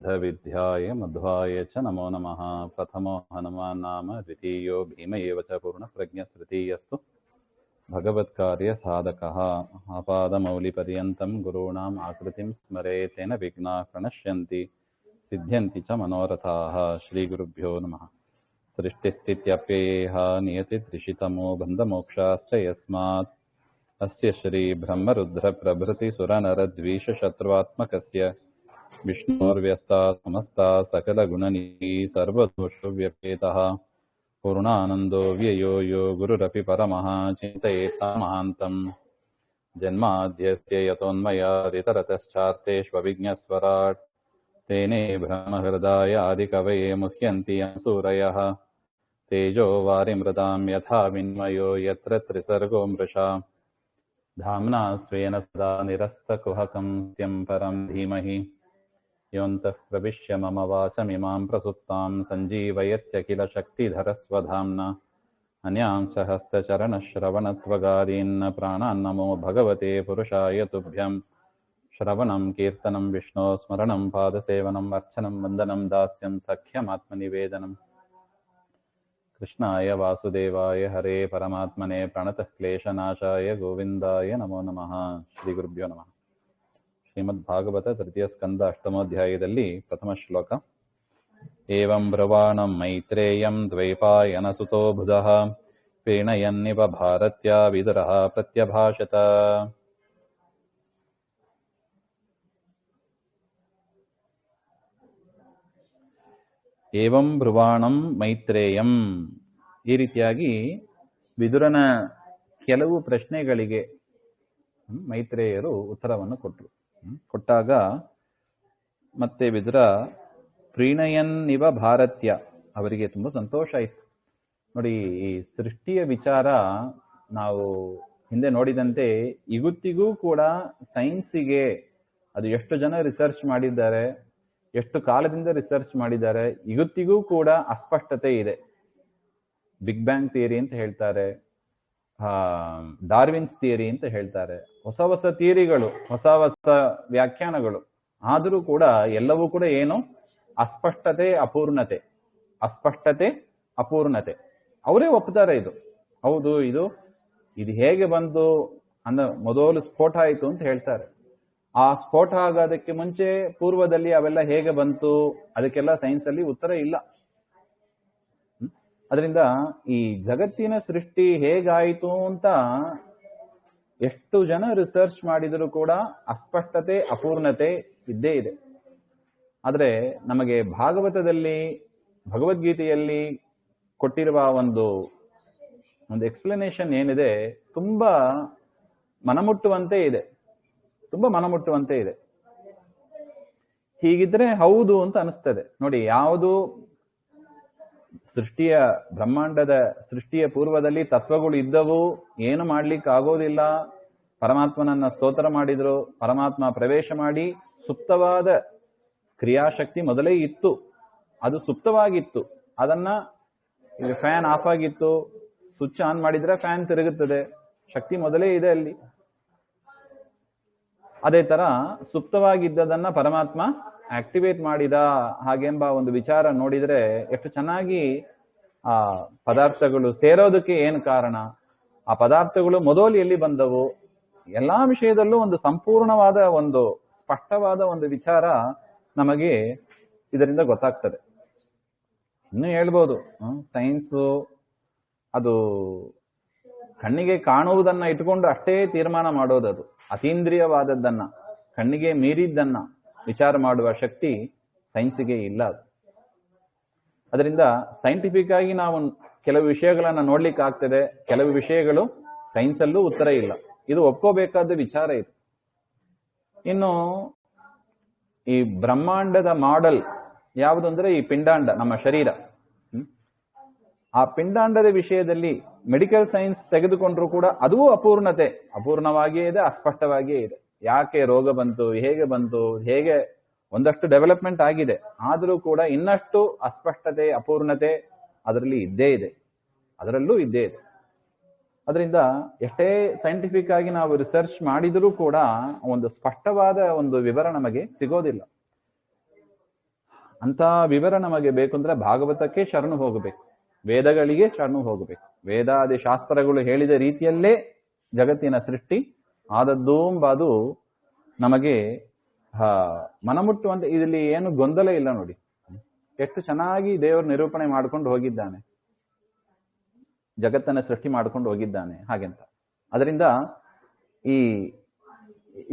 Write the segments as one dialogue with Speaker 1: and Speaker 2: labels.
Speaker 1: विद्याय मध्वाय च नमो नमः। प्रथमो हनुमान् नाम द्वितीयो भीम एव च पूर्णप्रज्ञस्तृतीयस्तु भगवत्कार्यसाधकः। आपादमौलिपर्यन्तं गुरूणाम् आकृतिं स्मरेत् तेन विघ्नाः प्रणश्यन्ति सिद्ध्यन्ति च मनोरथाः। श्रीगुरुभ्यो नमः। सृष्टिस्थित्यप्ययेह नियतिर्षितमो बन्धमोक्षाश्च यस्मात् अस्य श्रीब्रह्मरुद्रप्रभृतिसुरनरद्वीषशत्रुवात्मकस्य विष्णोर्व्यस्ताः समस्ताः सकलगुणनिधिः सर्वदोषव्यपेतः पूर्णानन्दो व्ययो यो गुरुरपि परमः चिन्तयेतां महान्तम्। जन्माद्यस्य यतोन्मयादितरतश्चार्तेष्वभिज्ञस्वराट् तेने ब्रह्महृदाय आदिकवये मुह्यन्ति यं सूरयः। तेजो वारिमृदां यथा विन्मयो यत्र त्रिसर्गो मृषा धाम्ना स्वेन सदा निरस्तकुहकं सत्यं परं धीमहि योऽन्तः प्रविश्य मम वाचमिमां प्रसुप्तां सञ्जीवयत्यखिलशक्तिधरस्वधाम्ना अन्यांश हस्तचरणश्रवणत्वगादीन् प्राणान्नमो भगवते पुरुषाय तुभ्यं। श्रवणं कीर्तनं विष्णो स्मरणं पादसेवनं अर्चनं वन्दनं दास्यं सख्यमात्मनिवेदनम्। कृष्णाय वासुदेवाय हरे परमात्मने प्रणतः क्लेशनाशाय गोविन्दाय नमो नमः। श्रीगुरुभ्यो नमः। ಶ್ರೀಮದ್ಭಾಗವತ ತೃತೀಯ ಸ್ಕಂದ ಅಷ್ಟಮೋಧ್ಯಾಯದಲ್ಲಿ ಪ್ರಥಮ ಶ್ಲೋಕ. ಏವಂ ಬ್ರವಾಣಂ ಮೈತ್ರೇಯಂ ದ್ವೈಪಾಯನಸುತೋ ಬುಧಃ ಪ್ರೀಣಯನ್ನಿವ ಭಾರತ್ಯ ವಿದುರಃ ಪ್ರತ್ಯಭಾಷತ. ಏವಂ ಬ್ರುವಾಣಂ ಮೈತ್ರೇಯಂ, ಈ ರೀತಿಯಾಗಿ ವಿದುರನ ಕೆಲವು ಪ್ರಶ್ನೆಗಳಿಗೆ ಮೈತ್ರೇಯರು ಉತ್ತರವನ್ನು ಕೊಟ್ಟರು. ಕೊಟ್ಟಾಗ ಮತ್ತೆ ವಿದುರ ಪ್ರೀಣಯನ್ನಿವ ಭಾರತ್ಯ, ಅವರಿಗೆ ತುಂಬ ಸಂತೋಷ ಆಯಿತು. ನೋಡಿ, ಈ ಸೃಷ್ಟಿಯ ವಿಚಾರ ನಾವು ಹಿಂದೆ ನೋಡಿದಂತೆ ಇವತ್ತಿಗೂ ಕೂಡ ಸೈನ್ಸಿಗೆ ಅದು ಎಷ್ಟು ಜನ ರಿಸರ್ಚ್ ಮಾಡಿದ್ದಾರೆ, ಎಷ್ಟು ಕಾಲದಿಂದ ರಿಸರ್ಚ್ ಮಾಡಿದ್ದಾರೆ, ಇವತ್ತಿಗೂ ಕೂಡ ಅಸ್ಪಷ್ಟತೆ ಇದೆ. ಬಿಗ್ ಬ್ಯಾಂಗ್ ಥಿಯರಿ ಅಂತ ಹೇಳ್ತಾರೆ, ಡಾರ್ವಿನ್ಸ್ ಥಿಯರಿ ಅಂತ ಹೇಳ್ತಾರೆ, ಹೊಸ ಹೊಸ ಥಿಯರಿಗಳು, ಹೊಸ ಹೊಸ ವ್ಯಾಖ್ಯಾನಗಳು. ಆದರೂ ಕೂಡ ಎಲ್ಲವೂ ಕೂಡ ಏನು, ಅಸ್ಪಷ್ಟತೆ ಅಪೂರ್ಣತೆ, ಅಸ್ಪಷ್ಟತೆ ಅಪೂರ್ಣತೆ. ಅವರೇ ಒಪ್ತಾರೆ ಇದು ಹೌದು, ಇದು ಹೇಗೆ ಬಂತು ಮೊದಲು ಸ್ಫೋಟ ಆಯಿತು ಅಂತ ಹೇಳ್ತಾರೆ. ಆ ಸ್ಫೋಟ ಆಗೋದಕ್ಕೆ ಮುಂಚೆ ಪೂರ್ವದಲ್ಲಿ ಅವೆಲ್ಲ ಹೇಗೆ ಬಂತು, ಅದಕ್ಕೆಲ್ಲ ಸೈನ್ಸ್ ಅಲ್ಲಿ ಉತ್ತರ ಇಲ್ಲ. ಅದರಿಂದ ಈ ಜಗತ್ತಿನ ಸೃಷ್ಟಿ ಹೇಗಾಯಿತು ಅಂತ ಎಷ್ಟು ಜನ ರಿಸರ್ಚ್ ಮಾಡಿದರೂ ಕೂಡ ಅಸ್ಪಷ್ಟತೆ ಅಪೂರ್ಣತೆ ಇದ್ದೇ ಇದೆ. ಆದರೆ ನಮಗೆ ಭಾಗವತದಲ್ಲಿ, ಭಗವದ್ಗೀತೆಯಲ್ಲಿ ಕೊಟ್ಟಿರುವ ಒಂದು ಎಕ್ಸ್ಪ್ಲನೇಷನ್ ಏನಿದೆ, ತುಂಬಾ ಮನಮುಟ್ಟುವಂತೆ ಇದೆ, ತುಂಬಾ ಮನಮುಟ್ಟುವಂತೆ ಇದೆ. ಹೀಗಿದ್ರೆ ಹೌದು ಅಂತ ಅನಿಸ್ತದೆ. ನೋಡಿ, ಯಾವುದು ಸೃಷ್ಟಿಯ ಬ್ರಹ್ಮಾಂಡದ ಸೃಷ್ಟಿಯ ಪೂರ್ವದಲ್ಲಿ ತತ್ವಗಳು ಇದ್ದವು, ಏನು ಮಾಡ್ಲಿಕ್ಕೆ ಆಗೋದಿಲ್ಲ, ಪರಮಾತ್ಮನನ್ನ ಸ್ತೋತ್ರ ಮಾಡಿದ್ರು, ಪರಮಾತ್ಮ ಪ್ರವೇಶ ಮಾಡಿ ಸುಪ್ತವಾದ ಕ್ರಿಯಾಶಕ್ತಿ ಮೊದಲೇ ಇತ್ತು, ಅದು ಸುಪ್ತವಾಗಿತ್ತು. ಅದನ್ನ ಈಗ ಫ್ಯಾನ್ ಆಫ್ ಆಗಿತ್ತು, ಸ್ವಿಚ್ ಆನ್ ಮಾಡಿದ್ರೆ ಫ್ಯಾನ್ ತಿರುಗುತ್ತದೆ, ಶಕ್ತಿ ಮೊದಲೇ ಇದೆ ಅಲ್ಲಿ. ಅದೇ ತರ ಸುಪ್ತವಾಗಿದ್ದದನ್ನ ಪರಮಾತ್ಮ ಆಕ್ಟಿವೇಟ್ ಮಾಡಿದ ಹಾಗೆಂಬ ಒಂದು ವಿಚಾರ ನೋಡಿದ್ರೆ ಎಷ್ಟು ಚೆನ್ನಾಗಿ ಆ ಪದಾರ್ಥಗಳು ಸೇರೋದಕ್ಕೆ ಏನು ಕಾರಣ, ಆ ಪದಾರ್ಥಗಳು ಮೊದಲು ಎಲ್ಲಿ ಬಂದವು, ಎಲ್ಲಾ ವಿಷಯದಲ್ಲೂ ಒಂದು ಸಂಪೂರ್ಣವಾದ ಒಂದು ಸ್ಪಷ್ಟವಾದ ಒಂದು ವಿಚಾರ ನಮಗೆ ಇದರಿಂದ ಗೊತ್ತಾಗ್ತದೆ. ಇನ್ನು ಹೇಳ್ಬೋದು, ಸೈನ್ಸು ಅದು ಕಣ್ಣಿಗೆ ಕಾಣುವುದನ್ನ ಇಟ್ಕೊಂಡು ಅಷ್ಟೇ ತೀರ್ಮಾನ ಮಾಡೋದು, ಅದು ಅತೀಂದ್ರಿಯವಾದದ್ದನ್ನ, ಕಣ್ಣಿಗೆ ಮೀರಿದ್ದನ್ನ ವಿಚಾರ ಮಾಡುವ ಶಕ್ತಿ ಸೈನ್ಸಿಗೆ ಇಲ್ಲ. ಅದರಿಂದ ಸೈಂಟಿಫಿಕ್ ಆಗಿ ನಾವು ಕೆಲವು ವಿಷಯಗಳನ್ನ ನೋಡ್ಲಿಕ್ಕೆ ಆಗ್ತದೆ, ಕೆಲವು ವಿಷಯಗಳು ಸೈನ್ಸಲ್ಲೂ ಉತ್ತರ ಇಲ್ಲ. ಇದು ಒಪ್ಕೋಬೇಕಾದ ವಿಚಾರ ಇದು. ಇನ್ನು ಈ ಬ್ರಹ್ಮಾಂಡದ ಮಾಡೆಲ್ ಯಾವುದು ಅಂದ್ರೆ ಈ ಪಿಂಡಾಂಡ, ನಮ್ಮ ಶರೀರ. ಆ ಪಿಂಡಾಂಡದ ವಿಷಯದಲ್ಲಿ ಮೆಡಿಕಲ್ ಸೈನ್ಸ್ ತೆಗೆದುಕೊಂಡ್ರು ಕೂಡ ಅದೂ ಅಪೂರ್ಣವಾಗಿಯೇ ಇದೆ, ಅಸ್ಪಷ್ಟವಾಗಿಯೇ ಇದೆ. ಯಾಕೆ ರೋಗ ಬಂತು, ಹೇಗೆ ಬಂತು, ಹೇಗೆ ಒಂದಷ್ಟು ಡೆವಲಪ್ಮೆಂಟ್ ಆಗಿದೆ, ಆದರೂ ಕೂಡ ಇನ್ನಷ್ಟು ಅಸ್ಪಷ್ಟತೆ ಅಪೂರ್ಣತೆ ಅದರಲ್ಲಿ ಇದ್ದೇ ಇದೆ, ಅದರಲ್ಲೂ ಇದ್ದೇ ಇದೆ. ಅದರಿಂದ ಎಷ್ಟೇ ಸೈಂಟಿಫಿಕ್ ಆಗಿ ನಾವು ರಿಸರ್ಚ್ ಮಾಡಿದರೂ ಕೂಡ ಒಂದು ಸ್ಪಷ್ಟವಾದ ಒಂದು ವಿವರ ನಮಗೆ ಸಿಗೋದಿಲ್ಲ. ಅಂತ ವಿವರ ನಮಗೆ ಬೇಕು ಅಂದ್ರೆ ಭಾಗವತಕ್ಕೆ ಶರಣು ಹೋಗಬೇಕು, ವೇದಗಳಿಗೆ ಶರಣು ಹೋಗಬೇಕು. ವೇದಾದಿ ಶಾಸ್ತ್ರಗಳು ಹೇಳಿದ ರೀತಿಯಲ್ಲೇ ಜಗತ್ತಿನ ಸೃಷ್ಟಿ ಆದದ್ದು ಎಂಬುದು ನಮಗೆ ಮನಮುಟ್ಟುವಂತೆ. ಇದರಲ್ಲಿ ಏನು ಗೊಂದಲ ಇಲ್ಲ ನೋಡಿ, ಎಷ್ಟು ಚೆನ್ನಾಗಿ ದೇವರು ನಿರೂಪಣೆ ಮಾಡ್ಕೊಂಡು ಹೋಗಿದ್ದಾನೆ, ಜಗತ್ತನ್ನ ಸೃಷ್ಟಿ ಮಾಡ್ಕೊಂಡು ಹೋಗಿದ್ದಾನೆ ಹಾಗೆಂತ. ಅದರಿಂದ ಈ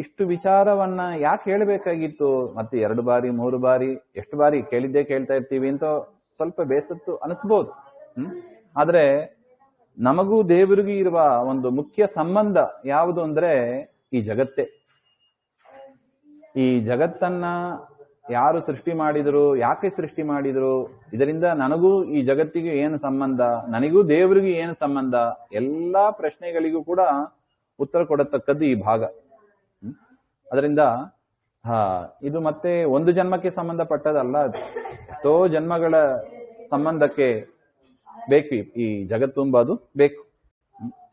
Speaker 1: ಇಷ್ಟು ವಿಚಾರವನ್ನ ಯಾಕೆ ಹೇಳಬೇಕಾಗಿತ್ತು, ಮತ್ತೆ 2 ಬಾರಿ 3 ಬಾರಿ ಎಷ್ಟು ಬಾರಿ ಕೇಳಿದ್ದೇ ಕೇಳ್ತಾ ಇರ್ತೀವಿ ಅಂತ ಸ್ವಲ್ಪ ಬೇಸತ್ತು ಅನಿಸ್ಬೋದು. ಆದ್ರೆ ನಮಗೂ ದೇವರಿಗೂ ಇರುವ ಒಂದು ಮುಖ್ಯ ಸಂಬಂಧ ಯಾವುದು ಅಂದ್ರೆ ಈ ಜಗತ್ತೇ. ಈ ಜಗತ್ತನ್ನ ಯಾರು ಸೃಷ್ಟಿ ಮಾಡಿದ್ರು, ಯಾಕೆ ಸೃಷ್ಟಿ ಮಾಡಿದ್ರು, ಇದರಿಂದ ನನಗೂ ಈ ಜಗತ್ತಿಗೆ ಏನು ಸಂಬಂಧ, ನನಗೂ ದೇವರಿಗೂ ಏನು ಸಂಬಂಧ, ಎಲ್ಲಾ ಪ್ರಶ್ನೆಗಳಿಗೂ ಕೂಡ ಉತ್ತರ ಕೊಡತಕ್ಕದ್ದು ಈ ಭಾಗ. ಅದರಿಂದ ಇದು ಮತ್ತೆ ಒಂದು ಜನ್ಮಕ್ಕೆ ಸಂಬಂಧಪಟ್ಟದಲ್ಲ, ಎಷ್ಟೋ ಜನ್ಮಗಳ ಸಂಬಂಧಕ್ಕೆ ಬೇಕು ಈ ಜಗತ್ತು ಎಂಬುದು ಬೇಕು.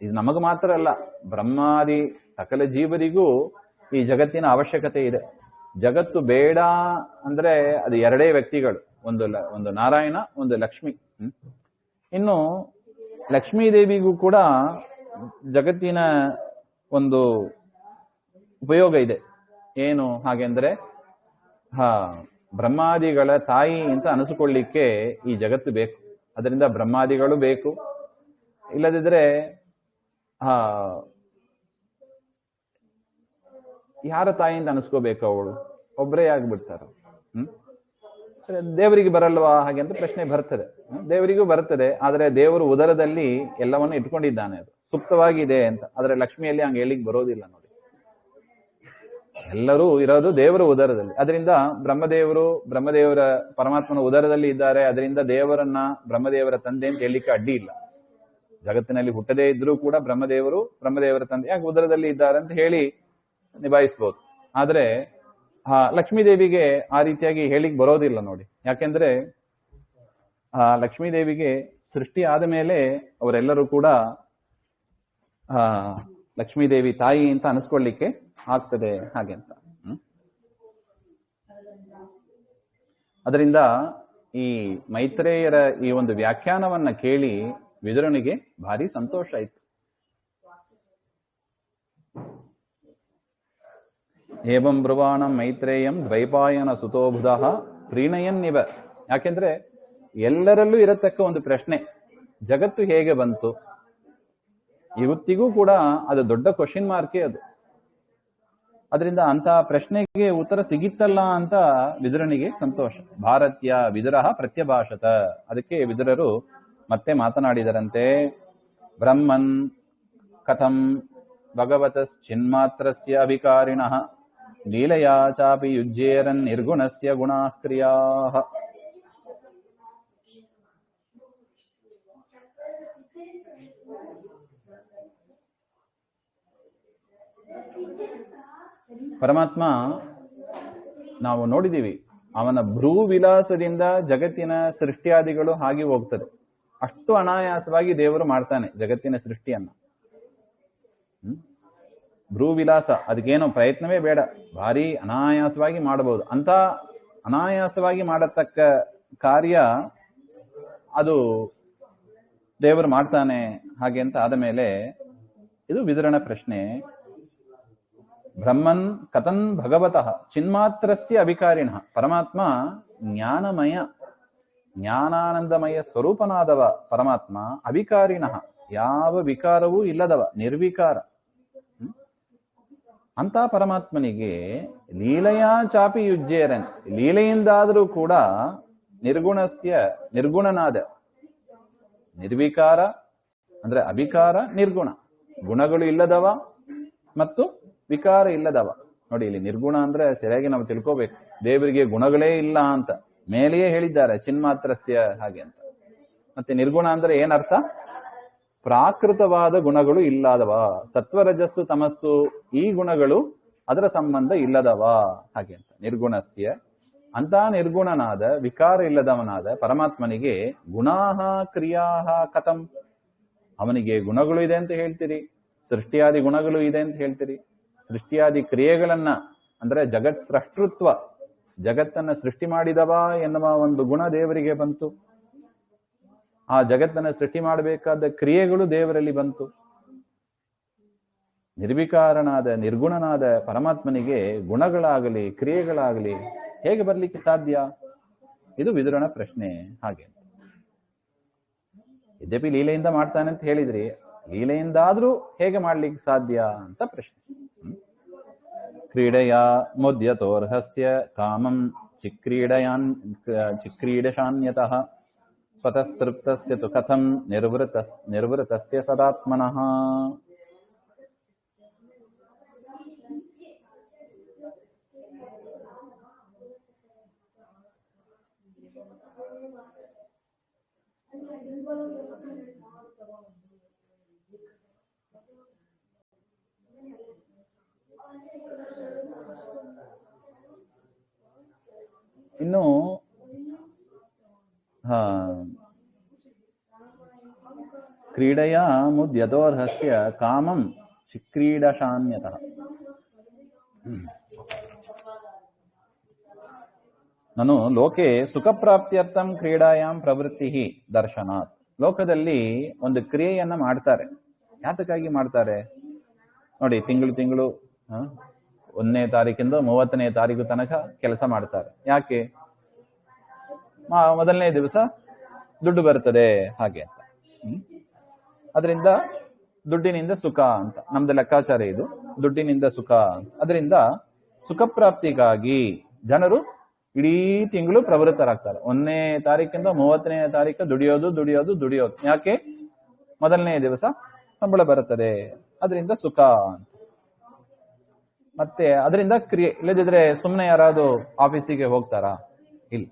Speaker 1: ಇದು ನಮಗ ಮಾತ್ರ ಅಲ್ಲ, ಬ್ರಹ್ಮಾದಿ ಸಕಲ ಜೀವರಿಗೂ ಈ ಜಗತ್ತಿನ ಅವಶ್ಯಕತೆ ಇದೆ. ಜಗತ್ತು ಬೇಡ ಅಂದ್ರೆ ಅದು 2 ವ್ಯಕ್ತಿಗಳು, ಒಂದು ನಾರಾಯಣ, ಒಂದು ಲಕ್ಷ್ಮಿ. ಇನ್ನು ಲಕ್ಷ್ಮೀ ದೇವಿಗೂ ಕೂಡ ಜಗತ್ತಿನ ಒಂದು ಉಪಯೋಗ ಇದೆ. ಏನು ಹಾಗೆಂದ್ರೆ ಬ್ರಹ್ಮಾದಿಗಳ ತಾಯಿ ಅಂತ ಅನಿಸಿಕೊಳ್ಳಿಕ್ಕೆ ಈ ಜಗತ್ತು ಬೇಕು. ಅದರಿಂದ ಬ್ರಹ್ಮಾದಿಗಳು ಬೇಕು, ಇಲ್ಲದಿದ್ರೆ ಯಾರ ತಾಯಿಯಿಂದ ಅನಿಸ್ಕೋಬೇಕು, ಅವಳು ಒಬ್ಬರೇ ಆಗ್ಬಿಡ್ತಾರ. ದೇವರಿಗೆ ಬರಲ್ವಾ ಹಾಗೆ ಅಂತ ಪ್ರಶ್ನೆ ಬರ್ತದೆ. ದೇವರಿಗೂ ಬರ್ತದೆ, ಆದ್ರೆ ದೇವರು ಉದರದಲ್ಲಿ ಎಲ್ಲವನ್ನು ಇಟ್ಕೊಂಡಿದ್ದಾನೆ, ಅದು ಸುಪ್ತವಾಗಿದೆ ಅಂತ. ಆದ್ರೆ ಲಕ್ಷ್ಮಿಯಲ್ಲಿ ಹಂಗೆ ಹೇಳಿಕ್ ಬರೋದಿಲ್ಲ ನೋಡಿ. ಎಲ್ಲರೂ ಇರೋದು ದೇವರ ಉದರದಲ್ಲಿ. ಅದರಿಂದ ಬ್ರಹ್ಮದೇವರ ಪರಮಾತ್ಮನ ಉದರದಲ್ಲಿ ಇದ್ದಾರೆ. ಅದರಿಂದ ದೇವರನ್ನ ಬ್ರಹ್ಮದೇವರ ತಂದೆ ಅಂತ ಹೇಳಿಕ್ಕೆ ಅಡ್ಡಿ ಇಲ್ಲ. ಜಗತ್ತಿನಲ್ಲಿ ಹುಟ್ಟದೇ ಇದ್ರೂ ಕೂಡ ಬ್ರಹ್ಮದೇವರ ತಂದೆ ಯಾಕೆ ಉದರದಲ್ಲಿ ಇದ್ದಾರೆ ಅಂತ ಹೇಳಿ ನಿಭಾಯಿಸ್ಬೋದು. ಆದ್ರೆ ಲಕ್ಷ್ಮೀ ದೇವಿಗೆ ಆ ರೀತಿಯಾಗಿ ಹೇಳಿಕ್ ಬರೋದಿಲ್ಲ ನೋಡಿ. ಯಾಕೆಂದ್ರೆ ಲಕ್ಷ್ಮೀ ದೇವಿಗೆ ಸೃಷ್ಟಿ ಆದ ಮೇಲೆ ಅವರೆಲ್ಲರೂ ಕೂಡ ಲಕ್ಷ್ಮೀ ದೇವಿ ತಾಯಿ ಅಂತ ಅನಿಸ್ಕೊಳ್ಳಿಕ್ಕೆ ಆಗ್ತದೆ ಹಾಗೆ ಅಂತ. ಅದರಿಂದ ಈ ಮೈತ್ರೇಯರ ಈ ಒಂದು ವ್ಯಾಖ್ಯಾನವನ್ನ ಕೇಳಿ ವಿದುರನಿಗೆ ಭಾರಿ ಸಂತೋಷ ಆಯ್ತು. ಏವಂ ಬ್ರುವಾಣಂ ಮೈತ್ರೇಯಂ ದ್ವೈಪಾಯನ ಸುತೋಬುಧ ಪ್ರೀಣಯನ್ನಿವ. ಯಾಕೆಂದ್ರೆ ಎಲ್ಲರಲ್ಲೂ ಇರತಕ್ಕ ಒಂದು ಪ್ರಶ್ನೆ, ಜಗತ್ತು ಹೇಗೆ ಬಂತು, ಇವತ್ತಿಗೂ ಕೂಡ ಅದು ದೊಡ್ಡ ಕ್ವಶನ್ ಮಾರ್ಕೇ ಅದು. ಅದರಿಂದ ಅಂತ ಪ್ರಶ್ನೆಗೆ ಉತ್ತರ ಸಿಗಿತ್ತಲ್ಲ ಅಂತ ವಿದುರನಿಗೆ ಸಂತೋಷ. ಭಾರತೀಯ ವಿದುರಃ ಪ್ರತ್ಯಭಾಷತ. ಅದಕ್ಕೆ ವಿದುರರು ಮತ್ತೆ ಮಾತನಾಡಿದರಂತೆ, ಬ್ರಹ್ಮನ್ ಕಥಂ ಭಗವತಶ್ಚಿನ್ಮಾತ್ರಸ್ಯ ಅಭಿಕಾರಿಣಃ ಲೀಲಯಾ ಚಾಪಿ ಯುಜ್ಯೇರನ್ ನಿರ್ಗುಣಸ್ಯ ಗುಣಾಃ ಕ್ರಿಯಾಃ. ಪರಮಾತ್ಮ ನಾವು ನೋಡಿದೀವಿ, ಅವನ ಭ್ರೂ ವಿಲಾಸದಿಂದ ಜಗತ್ತಿನ ಸೃಷ್ಟಿಯಾದಿಗಳು ಹಾಗೆ ಹೋಗ್ತದೆ. ಅಷ್ಟು ಅನಾಯಾಸವಾಗಿ ದೇವರು ಮಾಡ್ತಾನೆ ಜಗತ್ತಿನ ಸೃಷ್ಟಿಯನ್ನ. ಭ್ರೂ ವಿಲಾಸ, ಅದಕ್ಕೇನೋ ಪ್ರಯತ್ನವೇ ಬೇಡ, ಭಾರಿ ಅನಾಯಾಸವಾಗಿ ಮಾಡಬಹುದು. ಅಂತ ಅನಾಯಾಸವಾಗಿ ಮಾಡತಕ್ಕ ಕಾರ್ಯ ಅದು ದೇವರು ಮಾಡ್ತಾನೆ ಹಾಗೆ ಅಂತ ಆದ ಮೇಲೆ ಇದು ವಿದುರನ ಪ್ರಶ್ನೆ. ಬ್ರಹ್ಮನ್ ಕಥನ್ ಭಗವತಃ ಚಿನ್ಮಾತ್ರಸ್ಯ ಅಭಿಕಾರಿಣ. ಪರಮಾತ್ಮ ಜ್ಞಾನಮಯ ಜ್ಞಾನಾನಂದಮಯ ಸ್ವರೂಪನಾದವ ಪರಮಾತ್ಮ. ಅಭಿಕಾರಿಣ, ಯಾವ ವಿಕಾರವೂ ಇಲ್ಲದವ, ನಿರ್ವಿಕಾರ. ಅಂತ ಪರಮಾತ್ಮನಿಗೆ ಲೀಲೆಯಾ ಚಾಪಿ ಯುಜ್ಯೇರನ್, ಲೀಲೆಯಿಂದಾದರೂ ಕೂಡ ನಿರ್ಗುಣನಾದ, ನಿರ್ವಿಕಾರ ಅಂದ್ರೆ ಅಭಿಕಾರ, ನಿರ್ಗುಣ, ಗುಣಗಳು ಇಲ್ಲದವ ಮತ್ತು ವಿಕಾರ ಇಲ್ಲದವ. ನೋಡಿ, ಇಲ್ಲಿ ನಿರ್ಗುಣ ಅಂದ್ರೆ ಸರಿಯಾಗಿ ನಾವು ತಿಳ್ಕೋಬೇಕು. ದೇವರಿಗೆ ಗುಣಗಳೇ ಇಲ್ಲ ಅಂತ ಮೇಲೆಯೇ ಹೇಳಿದ್ದಾರೆ, ಚಿನ್ಮಾತ್ರಸ್ಯ ಹಾಗೆ ಅಂತ. ಮತ್ತೆ ನಿರ್ಗುಣ ಅಂದ್ರೆ ಏನರ್ಥ? ಪ್ರಾಕೃತವಾದ ಗುಣಗಳು ಇಲ್ಲದವ, ಸತ್ವರಜಸ್ಸು ತಮಸ್ಸು ಈ ಗುಣಗಳು ಅದರ ಸಂಬಂಧ ಇಲ್ಲದವ ಹಾಗೆ ಅಂತ. ನಿರ್ಗುಣಸ್ಯ, ಅಂತ ನಿರ್ಗುಣನಾದ ವಿಕಾರ ಇಲ್ಲದವನಾದ ಪರಮಾತ್ಮನಿಗೆ ಗುಣಾಹ ಕ್ರಿಯಾಹ ಕಥಂ. ಅವನಿಗೆ ಗುಣಗಳು ಇದೆ ಅಂತ ಹೇಳ್ತೀರಿ, ಸೃಷ್ಟಿಯಾದಿ ಗುಣಗಳು ಇದೆ ಅಂತ ಹೇಳ್ತೀರಿ. ಸೃಷ್ಟಿಯಾದಿ ಕ್ರಿಯೆಗಳನ್ನ ಅಂದ್ರೆ ಜಗತ್ ಸೃಷ್ಟೃತ್ವ ಜಗತ್ತನ್ನ ಸೃಷ್ಟಿ ಮಾಡಿದವ ಎನ್ನುವ ಒಂದು ಗುಣ ದೇವರಿಗೆ ಬಂತು. ಆ ಜಗತ್ತನ್ನ ಸೃಷ್ಟಿ ಮಾಡಬೇಕಾದ ಕ್ರಿಯೆಗಳು ದೇವರಲ್ಲಿ ಬಂತು. ನಿರ್ವಿಕಾರನಾದ ನಿರ್ಗುಣನಾದ ಪರಮಾತ್ಮನಿಗೆ ಗುಣಗಳಾಗಲಿ ಕ್ರಿಯೆಗಳಾಗಲಿ ಹೇಗೆ ಬರ್ಲಿಕ್ಕೆ ಸಾಧ್ಯ? ಇದು ವಿದುರನ ಪ್ರಶ್ನೆ. ಹಾಗೆ ಯದ್ಯಪಿ ಲೀಲೆಯಿಂದ ಮಾಡ್ತಾನೆ ಅಂತ ಹೇಳಿದ್ರಿ, ಲೀಲೆಯಿಂದಾದ್ರೂ ಹೇಗೆ ಮಾಡ್ಲಿಕ್ಕೆ ಸಾಧ್ಯ ಅಂತ ಪ್ರಶ್ನೆ. ಕ್ರೀಡೆಯ ಮುದ್ಯತೋರ್ಹಸ್ಯ ಕಾಮಂ ಚಿಕ್ರೀಡಶಾನ್ಯತಃ ಸ್ವತಸ್ತೃಪ್ತಸ್ಯ ತು ಕಥಂ ನಿರ್ವೃತಸ್ಯ ಸದಾತ್ಮನಃ. ಇನ್ನು ಕ್ರೀಡೆಯ ಮುದ್ಯತೋರ್ಹಸ್ಯ ಕಾಮಂ ಚಿಕ್ರೀಡಶಾನ್ಯತಃ. ನಾನು ಲೋಕೆ ಸುಖಪ್ರಾಪ್ತ್ಯರ್ಥಂ ಕ್ರೀಡಾಯಾಮ್ ಪ್ರವೃತ್ತಿ ದರ್ಶನಾತ್. ಲೋಕದಲ್ಲಿ ಒಂದು ಕ್ರಿಯೆಯನ್ನ ಮಾಡ್ತಾರೆ. ಯಾತಕ್ಕಾಗಿ ಮಾಡ್ತಾರೆ ನೋಡಿ, ತಿಂಗಳು 1ನೇ ತಾರೀಕಿಂದ 30ನೇ ತಾರೀಕು ತನಕ ಕೆಲಸ ಮಾಡ್ತಾರೆ. ಯಾಕೆ? ಮೊದಲನೇ ದಿವಸ ದುಡ್ಡು ಬರ್ತದೆ ಹಾಗೆ ಅಂತ. ಅದರಿಂದ ದುಡ್ಡಿನಿಂದ ಸುಖ ಅಂತ ನಮ್ದು ಲೆಕ್ಕಾಚಾರ ಇದು. ದುಡ್ಡಿನಿಂದ ಸುಖ. ಅದರಿಂದ ಸುಖ ಪ್ರಾಪ್ತಿಗಾಗಿ ಜನರು ಇಡೀ ತಿಂಗಳು ಪ್ರವೃತ್ತರಾಗ್ತಾರೆ. 1ನೇ ತಾರೀಕಿಂದ 30ನೇ ತಾರೀಕು ದುಡಿಯೋದು. ಯಾಕೆ? ಮೊದಲನೇ ದಿವಸ ಸಂಬಳ ಬರುತ್ತದೆ, ಅದರಿಂದ ಸುಖ ಅಂತ. ಮತ್ತೆ ಅದರಿಂದ ಕ್ರಿಯೆ. ಇಲ್ಲದಿದ್ರೆ ಸುಮ್ಮನೆ ಯಾರಾದ್ರು ಆಫೀಸಿಗೆ ಹೋಗ್ತಾರಾ? ಇಲ್ಲ,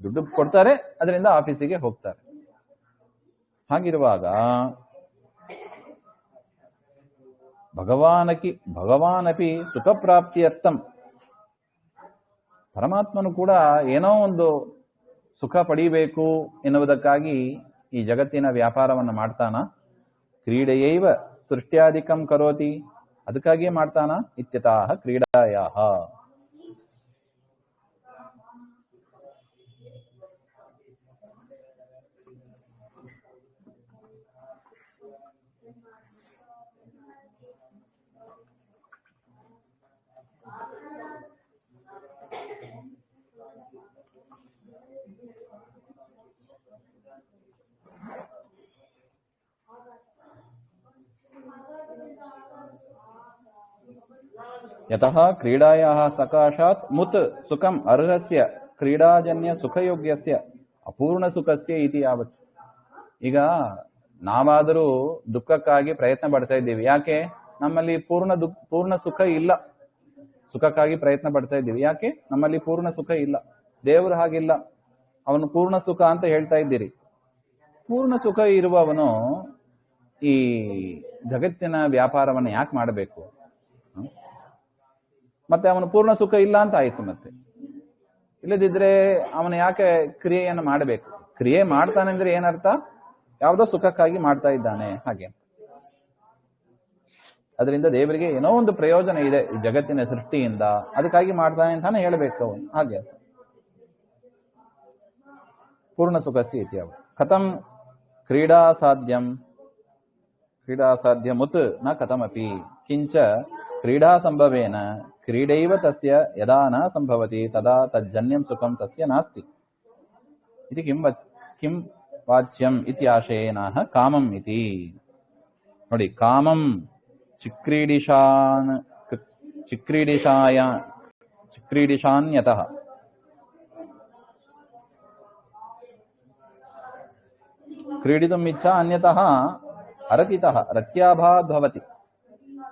Speaker 1: ದುಡ್ಡು ಕೊಡ್ತಾರೆ, ಅದರಿಂದ ಆಫೀಸಿಗೆ ಹೋಗ್ತಾರೆ. ಹಾಗಿರುವಾಗ ಭಗವಾನಪಿ ಸುಖ ಪ್ರಾಪ್ತಿಯರ್ಥಂ, ಪರಮಾತ್ಮನು ಕೂಡ ಏನೋ ಒಂದು ಸುಖ ಪಡೀಬೇಕು ಎನ್ನುವುದಕ್ಕಾಗಿ ಈ ಜಗತ್ತಿನ ವ್ಯಾಪಾರವನ್ನು ಮಾಡ್ತಾನ. ಕ್ರೀಡೆಯೈವ ಸೃಷ್ಟ್ಯಾಧಿಕಂ ಕರೋತಿ, ಅದಕ್ಕಾಗಿಯೇ ಮಾಡ್ತಾನ. ಇತ್ಯತಃ ಕ್ರೀಡಾಯಾಹ. ಯತಃ ಕ್ರೀಡಾಯಾಃ ಸಕಾಶಾತ್ ಮುತ್ ಸುಖಂ ಅರ್ಹಸ್ಯ ಕ್ರೀಡಾಜನ್ಯ ಸುಖಯೋಗ್ಯಸ್ಯ ಅಪೂರ್ಣ ಸುಖಸ್ಯ ಇತಿ ಯಾವತ್. ಈಗ ನಾವಾದರೂ ದುಃಖಕ್ಕಾಗಿ ಪ್ರಯತ್ನ ಪಡ್ತಾ ಇದ್ದೀವಿ. ಯಾಕೆ? ನಮ್ಮಲ್ಲಿ ಪೂರ್ಣ ಸುಖ ಇಲ್ಲ. ಸುಖಕ್ಕಾಗಿ ಪ್ರಯತ್ನ ಪಡ್ತಾ ಇದ್ದೀವಿ. ಯಾಕೆ? ನಮ್ಮಲ್ಲಿ ಪೂರ್ಣ ಸುಖ ಇಲ್ಲ. ದೇವರು ಹಾಗಿಲ್ಲ, ಅವನು ಪೂರ್ಣ ಸುಖ ಅಂತ ಹೇಳ್ತಾ ಇದ್ದೀರಿ. ಪೂರ್ಣ ಸುಖ ಇರುವವನು ಈ ಜಗತ್ತಿನ ವ್ಯಾಪಾರವನ್ನು ಯಾಕೆ ಮಾಡಬೇಕು? ಮತ್ತೆ ಅವನು ಪೂರ್ಣ ಸುಖ ಇಲ್ಲ ಅಂತ ಆಯ್ತು. ಮತ್ತೆ ಇಲ್ಲದಿದ್ರೆ ಅವನು ಯಾಕೆ ಕ್ರಿಯೆಯನ್ನು ಮಾಡಬೇಕು? ಕ್ರಿಯೆ ಮಾಡ್ತಾನೆ ಅಂದ್ರೆ ಏನರ್ಥ? ಯಾವುದೋ ಸುಖಕ್ಕಾಗಿ ಮಾಡ್ತಾ ಇದ್ದಾನೆ ಹಾಗೆ. ಅದರಿಂದ ದೇವರಿಗೆ ಏನೋ ಒಂದು ಪ್ರಯೋಜನ ಇದೆ ಈ ಜಗತ್ತಿನ ಸೃಷ್ಟಿಯಿಂದ, ಅದಕ್ಕಾಗಿ ಮಾಡ್ತಾನೆ ಅಂತಾನೆ ಹೇಳಬೇಕು ಅವನು ಹಾಗೆ. ಪೂರ್ಣ ಸುಖಸ್ಯ ಇತಿ ಯಾವತ್. ಕಥಂ ಕ್ರೀಡಾ ಸಾಧ್ಯಮುತ್ ನ ಕಥಮಪಿ ಕಿಂಚ ಕ್ರೀಡಾ ಸಂಭವೇನ ಕ್ರೀಡೈವ ತಸ್ಯ ಯದಾ ನ ಸಂಭವತಿ ತದಾ ತಜ್ಜನ್ಯಂ ಸುಖಂ ತಸ್ಯ ನಾಸ್ತಿ ಇತಿ ಕಿಂ ವಾಚ್ಯಂ ಇತಿ ಆಶಯೇನಃ ಕಾಮಂ ಇತಿ. ನೋಡಿ, ಕಾಮಂ ಚಿಕ್ರೀಡಿಶಾನ್ಯತಃ. ಕ್ರೀಡಿತುಂ ಇಚ್ಛಾ ಅನ್ಯತಃ ಅರತಿತಃ ರತ್ಯಾಭಾದ್ ಭವತಿ.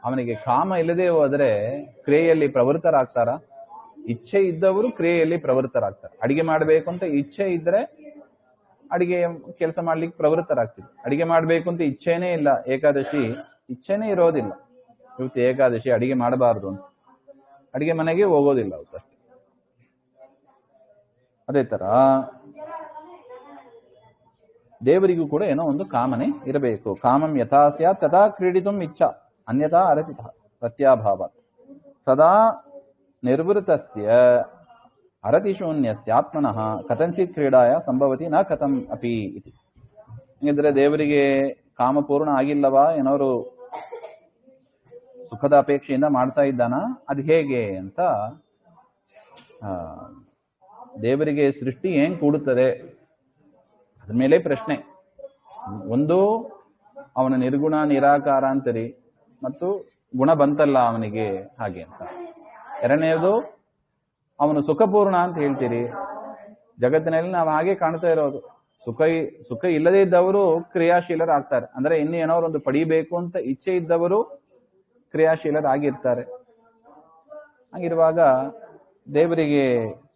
Speaker 1: ಅವನಿಗೆ ಕಾಮ ಇಲ್ಲದೆ ಹೋದರೆ ಕ್ರಿಯೆಯಲ್ಲಿ ಪ್ರವೃತ್ತರಾಗ್ತಾರ? ಇಚ್ಛೆ ಇದ್ದವರು ಕ್ರಿಯೆಯಲ್ಲಿ ಪ್ರವೃತ್ತರಾಗ್ತಾರೆ. ಅಡಿಗೆ ಮಾಡಬೇಕು ಅಂತ ಇಚ್ಛೆ ಇದ್ರೆ ಅಡಿಗೆ ಕೆಲಸ ಮಾಡ್ಲಿಕ್ಕೆ ಪ್ರವೃತ್ತರಾಗ್ತೀವಿ. ಅಡಿಗೆ ಮಾಡಬೇಕು ಅಂತ ಇಚ್ಛೆನೇ ಇಲ್ಲ, ಏಕಾದಶಿ ಇಚ್ಛೆನೇ ಇರೋದಿಲ್ಲ, ಇವತ್ತು ಏಕಾದಶಿ ಅಡಿಗೆ ಮಾಡಬಾರದು ಅಂತ ಅಡಿಗೆ ಮನೆಗೆ ಹೋಗೋದಿಲ್ಲ ಅವತ್ತಷ್ಟೇ. ಅದೇ ತರ ದೇವರಿಗೂ ಕೂಡ ಏನೋ ಒಂದು ಕಾಮನೆ ಇರಬೇಕು. ಕಾಮಂ ಯಥಾ ಸ್ಯಾತ್ ತಥಾ ಕ್ರೀಡಿತುಂ ಇಚ್ಛಾ ಅನ್ಯಥಾ ಅರತಿತಃ ಪ್ರತ್ಯಾಭಾವಾತ್ ಸದಾ ನಿರ್ವೃತಸ್ಯ ಅರತಿಶೂನ್ಯಸ್ಯಾತ್ಮನಃ ಕಥಂಚಿತ್ ಕ್ರೀಡಾಯ ಸಂಭವತಿ ನ ಕಥಂ ಅಪಿ ಇತಿ. ಹಾಗಿದ್ರೆ ದೇವರಿಗೆ ಕಾಮಪೂರ್ಣ ಆಗಿಲ್ಲವಾ, ಏನಾದ್ರು ಸುಖದ ಅಪೇಕ್ಷೆಯಿಂದ ಮಾಡ್ತಾ ಇದ್ದಾನ, ಅದು ಹೇಗೆ ಅಂತ ದೇವರಿಗೆ ಸೃಷ್ಟಿ ಹೆಂಗ್ ಕೂಡುತ್ತದೆ ಅದ್ರ ಮೇಲೆ ಪ್ರಶ್ನೆ. ಒಂದು ಅವನ ನಿರ್ಗುಣ ನಿರಾಕಾರ ಅಂತೀರಿ, ಮತ್ತು ಗುಣ ಬಂತಲ್ಲ ಅವನಿಗೆ ಹಾಗೆ ಅಂತ. ಎರಡನೇದು ಅವನು ಸುಖಪೂರ್ಣ ಅಂತ ಹೇಳ್ತೀರಿ. ಜಗತ್ತಿನಲ್ಲಿ ನಾವು ಹಾಗೆ ಕಾಣ್ತಾ ಇರೋದು. ಸುಖ ಇಲ್ಲದೇ ಇದ್ದವರು ಕ್ರಿಯಾಶೀಲರಾಗ್ತಾರೆ. ಅಂದ್ರೆ ಇನ್ನು ಏನಾದ್ರು ಒಂದು ಪಡಿಬೇಕು ಅಂತ ಇಚ್ಛೆ ಇದ್ದವರು ಕ್ರಿಯಾಶೀಲರಾಗಿರ್ತಾರೆ. ಹಾಗಿರುವಾಗ ದೇವರಿಗೆ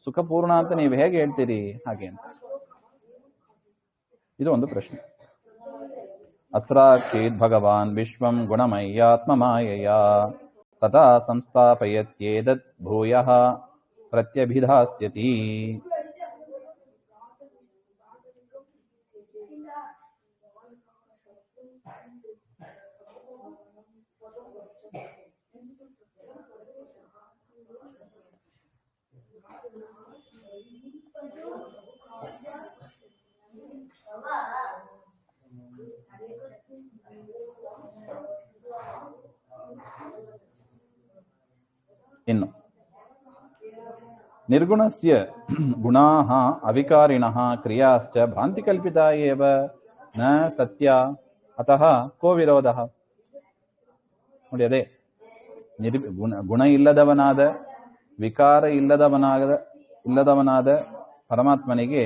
Speaker 1: ಸುಖಪೂರ್ಣ ಅಂತ ನೀವು ಹೇಗೆ ಹೇಳ್ತೀರಿ ಹಾಗೆ ಅಂತ, ಇದು ಒಂದು ಪ್ರಶ್ನೆ. ಅಸ್ರಾಕ್ಷೇತ್ ಭಗವಾನ್ ವಿಶ್ವಂ ಗುಣಮಯ್ಯಾತ್ಮಮಾಯಯ ತಥಾ ಸಂಸ್ಥಾಪಯತ್ಯೇತತ್ ಭೂಯಃ ಪ್ರತ್ಯಭಿಧಾಸ್ಯತಿ. ಇನ್ನು ನಿರ್ಗುಣಸ್ಯ ಗುಣಾಃ ಅವಿಕಾರಿಣಃ ಕ್ರಿಯಾಶ್ಚ ಭ್ರಾಂತಿಕಲ್ಪಿತಾ ಏವ ನ ಸತ್ಯ ಅತಃ ಕೋ ವಿರೋಧಃ. ನೋಡಿ, ಅದೇ ಗುಣ ಇಲ್ಲದವನಾದ, ವಿಕಾರ ಇಲ್ಲದವನಾದ ಪರಮಾತ್ಮನಿಗೆ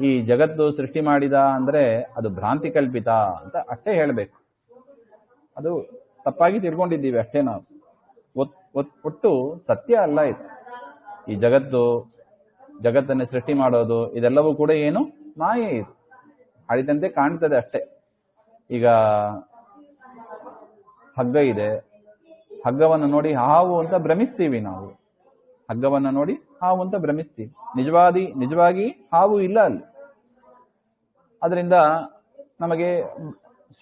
Speaker 1: ಈ ಜಗತ್ತು ಸೃಷ್ಟಿ ಮಾಡಿದ ಅಂದ್ರೆ ಅದು ಭ್ರಾಂತಿ ಕಲ್ಪಿತ ಅಂತ ಅಷ್ಟೇ ಹೇಳಬೇಕು. ಅದು ತಪ್ಪಾಗಿ ತಿಳ್ಕೊಂಡಿದ್ದೀವಿ ಅಷ್ಟೇ ನಾವು. ಒಟ್ಟು ಸತ್ಯ ಅಲ್ಲ ಇದು. ಈ ಜಗತ್ತನ್ನು ಸೃಷ್ಟಿ ಮಾಡೋದು ಇದೆಲ್ಲವೂ ಕೂಡ ಏನು ಮಾಯೆ, ಇದು ಅಳಿದಂತೆ ಕಾಣ್ತದೆ ಅಷ್ಟೇ. ಈಗ ಹಗ್ಗ ಇದೆ, ಹಗ್ಗವನ್ನು ನೋಡಿ ಹಾವು ಅಂತ ಭ್ರಮಿಸ್ತೀವಿ ನಾವು. ಹಗ್ಗವನ್ನು ನೋಡಿ ಹಾವು ಅಂತ ಭ್ರಮಿಸ್ತೀವಿ. ನಿಜವಾಗಿ ಹಾವು ಇಲ್ಲ ಅಲ್ಲಿ. ಅದರಿಂದ ನಮಗೆ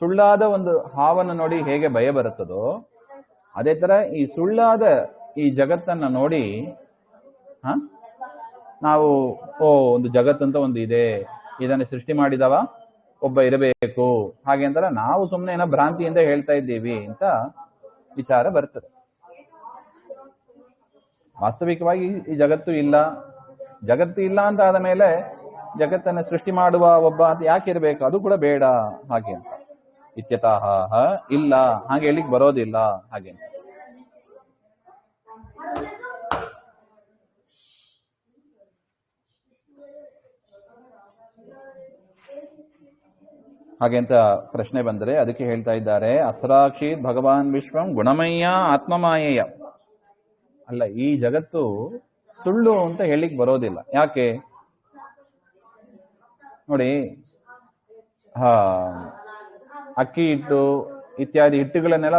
Speaker 1: ಸುಳ್ಳಾದ ಒಂದು ಹಾವನ್ನು ನೋಡಿ ಹೇಗೆ ಭಯ ಬರುತ್ತದೋ, ಅದೇ ತರ ಈ ಸುಳ್ಳಾದ ಈ ಜಗತ್ತನ್ನ ನೋಡಿ ನಾವು ಒಂದು ಜಗತ್ತಂತ ಒಂದು ಇದೆ, ಇದನ್ನು ಸೃಷ್ಟಿ ಮಾಡಿದವ ಒಬ್ಬ ಇರಬೇಕು ಹಾಗೆ ಅಂತಾರ ನಾವು ಸುಮ್ಮನೆ ಏನೋ ಭ್ರಾಂತಿಯಿಂದ ಹೇಳ್ತಾ ಇದ್ದೀವಿ ಅಂತ ವಿಚಾರ ಬರ್ತದೆ. ವಾಸ್ತವಿಕವಾಗಿ ಈ ಜಗತ್ತು ಇಲ್ಲ ಅಂತ ಆದ ಮೇಲೆ ಜಗತ್ತನ್ನು ಸೃಷ್ಟಿ ಮಾಡುವ ಒಬ್ಬ ಅಂತ ಯಾಕೆ ಇರಬೇಕು, ಅದು ಕೂಡ ಬೇಡ ಹಾಗೆ ಅಂತ. ಇತ್ಯತಃ ಇಲ್ಲ, ಹಾಗೆ ಹೇಳಿಕ್ ಬರೋದಿಲ್ಲ ಹಾಗೆ ಅಂತ. ಹಾಗೆಂತ ಪ್ರಶ್ನೆ ಬಂದರೆ ಅದಕ್ಕೆ ಹೇಳ್ತಾ ಇದ್ದಾರೆ, ಅಸ್ರಾಕ್ಷೀತ್ ಭಗವಾನ್ ವಿಶ್ವಂ ಗುಣಮಯ್ಯ ಆತ್ಮಮಾಯೇಯ. ಅಲ್ಲ, ಈ ಜಗತ್ತು ಸುಳ್ಳು ಅಂತ ಹೇಳಿಕ್ ಬರೋದಿಲ್ಲ. ಯಾಕೆ ನೋಡಿ, ಅಕ್ಕಿ ಹಿಟ್ಟು ಇತ್ಯಾದಿ ಹಿಟ್ಟುಗಳನ್ನೆಲ್ಲ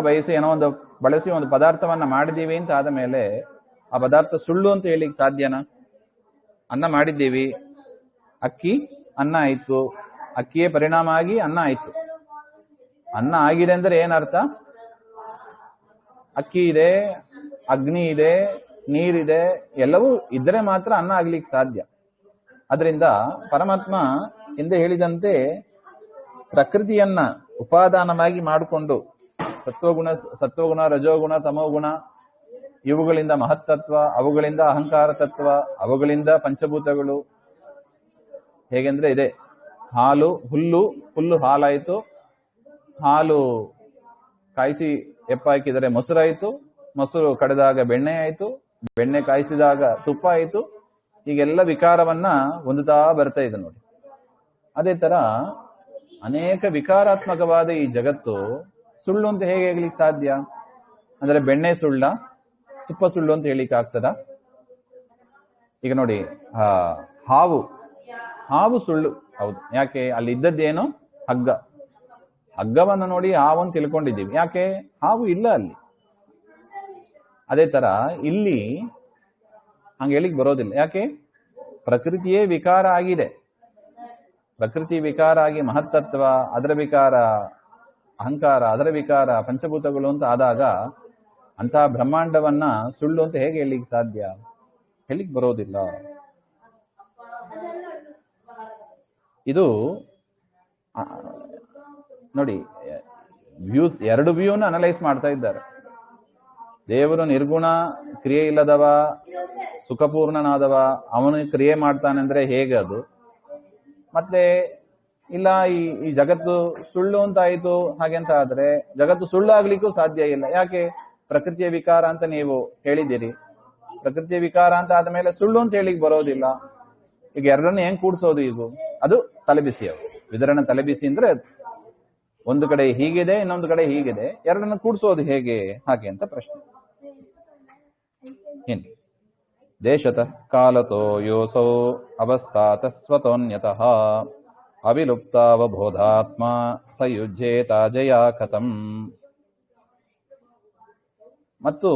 Speaker 1: ಬಳಸಿ ಒಂದು ಪದಾರ್ಥವನ್ನ ಮಾಡಿದ್ದೀವಿ ಅಂತ ಆದ ಮೇಲೆ ಆ ಪದಾರ್ಥ ಸುಳ್ಳು ಅಂತ ಹೇಳಿಕ್ ಸಾಧ್ಯನಾ? ಅನ್ನ ಮಾಡಿದ್ದೀವಿ, ಅಕ್ಕಿ ಅನ್ನ ಆಯ್ತು, ಅಕ್ಕಿಯೇ ಪರಿಣಾಮ ಆಗಿ ಅನ್ನ ಆಯ್ತು. ಅನ್ನ ಆಗಿದೆ ಅಂದ್ರೆ ಏನರ್ಥ? ಅಕ್ಕಿ ಇದೆ, ಅಗ್ನಿ ಇದೆ, ನೀರಿದೆ, ಎಲ್ಲವೂ ಇದ್ರೆ ಮಾತ್ರ ಅನ್ನ ಆಗ್ಲಿಕ್ಕೆ ಸಾಧ್ಯ. ಅದರಿಂದ ಪರಮಾತ್ಮ ಹಿಂದೆ ಹೇಳಿದಂತೆ ಪ್ರಕೃತಿಯನ್ನ ಉಪಾದಾನವಾಗಿ ಮಾಡಿಕೊಂಡು ಸತ್ವಗುಣ, ರಜೋಗುಣ, ತಮೋಗುಣ ಇವುಗಳಿಂದ ಮಹತ್ತತ್ವ, ಅವುಗಳಿಂದ ಅಹಂಕಾರ ತತ್ವ, ಅವುಗಳಿಂದ ಪಂಚಭೂತಗಳು. ಹೇಗೆಂದ್ರೆ ಇದೆ, ಹುಲ್ಲು ಹಾಲಾಯಿತು, ಹಾಲು ಕಾಯಿಸಿ ಹಾಕಿದರೆ ಮೊಸರಾಯಿತು, ಮೊಸರು ಕಡೆದಾಗ ಬೆಣ್ಣೆ ಆಯಿತು, ಬೆಣ್ಣೆ ಕಾಯಿಸಿದಾಗ ತುಪ್ಪ ಆಯಿತು. ಹೀಗೆಲ್ಲ ವಿಕಾರವನ್ನ ಹೊಂದುತ್ತಾ ಬರ್ತಾ ಇದೆ ನೋಡಿ. ಅದೇ ತರ ಅನೇಕ ವಿಕಾರಾತ್ಮಕವಾದ ಈ ಜಗತ್ತು ಸುಳ್ಳು ಅಂತ ಹೇಗೆ ಆಗ್ಲಿಕ್ಕೆ ಸಾಧ್ಯ? ಅಂದ್ರೆ ಬೆಣ್ಣೆ ಸುಳ್ಳ, ತುಪ್ಪ ಸುಳ್ಳು ಅಂತ ಹೇಳಿಕ್ಕೆ ಆಗ್ತದ? ಈಗ ನೋಡಿ, ಹಾವು ಸುಳ್ಳು ಹೌದು. ಯಾಕೆ? ಅಲ್ಲಿ ಇದ್ದದ್ದೇನು? ಹಗ್ಗವನ್ನು ನೋಡಿ ಹಾವನ್ನು ತಿಳ್ಕೊಂಡಿದ್ದೀವಿ. ಯಾಕೆ? ಹಾವು ಇಲ್ಲ ಅಲ್ಲಿ. ಅದೇ ತರ ಇಲ್ಲಿ ಹಂಗೆ ಹೇಳಿಕ್ ಬರೋದಿಲ್ಲ. ಯಾಕೆ? ಪ್ರಕೃತಿಯೇ ವಿಕಾರ ಆಗಿದೆ. ಪ್ರಕೃತಿ ವಿಕಾರ ಆಗಿ ಮಹತ್ತತ್ವ, ಅದರ ವಿಕಾರ ಅಹಂಕಾರ, ಅದರ ವಿಕಾರ ಪಂಚಭೂತಗಳು ಅಂತ ಆದಾಗ ಅಂತಹ ಬ್ರಹ್ಮಾಂಡವನ್ನ ಸುಳ್ಳು ಅಂತ ಹೇಗೆ ಹೇಳಿಕ್ಕೆ ಸಾಧ್ಯ? ಹೇಳಿಕ್ ಬರೋದಿಲ್ಲ. ಇದು ನೋಡಿ, ವ್ಯೂಸ್, ಎರಡು ವ್ಯೂನ ಅನಲೈಸ್ ಮಾಡ್ತಾ ಇದ್ದಾರೆ. ದೇವರು ನಿರ್ಗುಣ, ಕ್ರಿಯೆ ಇಲ್ಲದವ, ಸುಖಪೂರ್ಣನಾದವ, ಅವನು ಕ್ರಿಯೆ ಮಾಡ್ತಾನಂದ್ರೆ ಹೇಗೆ ಅದು? ಮತ್ತೆ ಇಲ್ಲ ಈ ಜಗತ್ತು ಸುಳ್ಳು ಅಂತ ಆಯ್ತು, ಹಾಗೆಂತ ಆದ್ರೆ ಜಗತ್ತು ಸುಳ್ಳು ಆಗ್ಲಿಕ್ಕೂ ಸಾಧ್ಯ ಇಲ್ಲ. ಯಾಕೆ? ಪ್ರಕೃತಿಯ ವಿಕಾರ ಅಂತ ನೀವು ಹೇಳಿದ್ದೀರಿ. ಪ್ರಕೃತಿಯ ವಿಕಾರ ಅಂತ ಆದ್ಮೇಲೆ ಸುಳ್ಳು ಅಂತ ಹೇಳಿಕ್ ಬರೋದಿಲ್ಲ. ಈಗ ಎರಡನ್ನ ಹೆಂಗ್ ಕೂಡ್ಸೋದು? ಈಗ ಅದು ತಲೆಬಿಸಿ. ಅವರು ವಿದರಣ ತಲೆಬಿಸಿ ಅಂದ್ರೆ ಒಂದು ಕಡೆ ಹೀಗಿದೆ, ಇನ್ನೊಂದು ಕಡೆ ಹೀಗಿದೆ, ಎರಡನ್ನ ಕೂಡ್ಸೋದು ಹೇಗೆ ಹಾಗೆ ಅಂತ ಪ್ರಶ್ನೆ. ಏನ್ ದೇಶತಃ ಕಾಲತೋ ಯೋಸೌ ಅವಸ್ಥಾತ ಸ್ವತೋನ್ಯತಃ ಅವಿಲುಪ್ತಾವಬೋಧಾತ್ಮ ಸಯುಜ್ಯೇತ ಜಯಾ ಕಥಂ. ಮತ್ತು